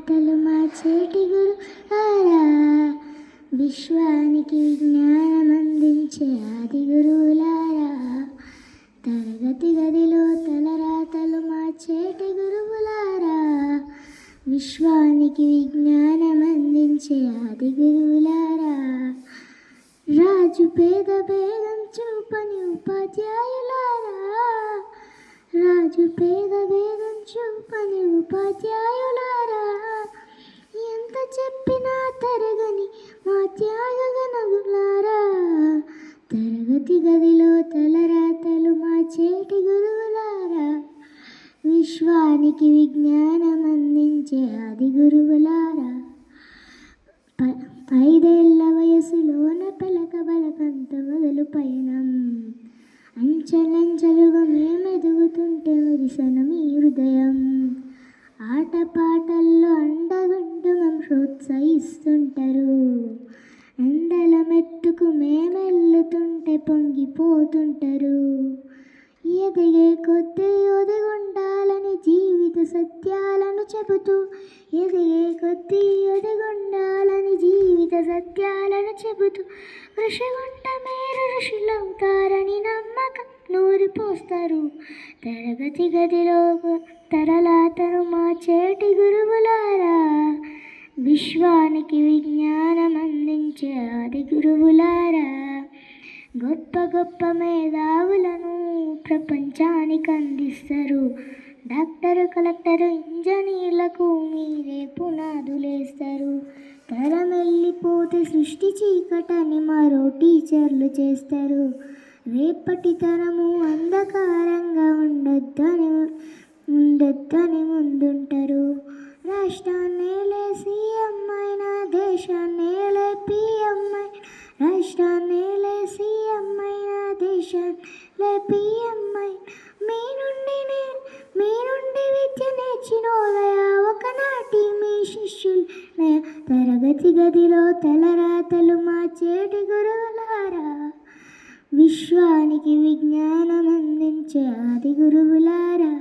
తలరాతలు మార్చేటి గురువులారా, విశ్వానికి విజ్ఞానం అందించే ఆది గురువులారా, తరగతి గదిలో తలరాతలు మార్చేటి గురువులారా, విశ్వానికి విజ్ఞానం అందించే ఆది గురువులారా, రాజు పేద భేదం చూపని ఉపాధ్యాయులారా, రాజు పేద భేదం చూపని ఉపాధ్యాయులారా, ఎంత చెప్పినా తరగని మా త్యాగగణగులారా, తరగతి గదిలో తలరాతలు మార్చేటి గురువులారా, విశ్వానికి విజ్ఞానం అందించే ఆది గురువులారా, 5 ఏళ్ల వయసులోన పలక బలకంత మొదలు పయనం, అంచెలంచెలుగా మేమెదుగుతుంటే మురిసెను మీ హృదయం, ఆటపాటల్లో అండగుంటూ మేము ప్రోత్సహిస్తుంటారు, ఎండల మెట్టుకు మేమెల్లుతుంటే పొంగిపోతుంటారు, ఎదిగే కొద్దీ ఒదిగుండాలని జీవిత సత్యాలను చెబుతూ, ఎదిగే కొద్దీ ఒదిగుండాలని జీవిత సత్యాలను చెబుతూ, ఋషిగుంట మీరు ఋషులవుతారని నమ్మకం నూరిపోస్తారు, తరగతి గదిలో తరలాతను మార్చేటి గురువులారా, విశ్వానికి విజ్ఞానం అందించే ఆది గురువులారా, గొప్ప గొప్ప మేధావులను ప్రపంచానికి అందిస్తారు, డాక్టరు కలెక్టరు ఇంజనీర్లకు మీరే పునాదులేస్తారు, తరం వెళ్ళిపోతే సృష్టి చీకటని మరో టీచర్లు చేస్తారు, రేపటి తరము అంధకారంగా ఉండొద్దని ముందుంటారు, రాష్ట్రాన్నేలే సీఎం అయినా దేశాన్నేలే పిఎం అయినా, రాష్ట్రాన్నేలే సీఎం అయినా దేశాన్నేలే పిఎం అయినా, మీ నుండి విద్య నేర్చినోదయా ఒకనాటి మీ శిష్యులయ, తరగతి గదిలో తలరాతలు మార్చేటి గురువులారా, విశ్వానికి విజ్ఞానం అందించే ఆది గురువులారా.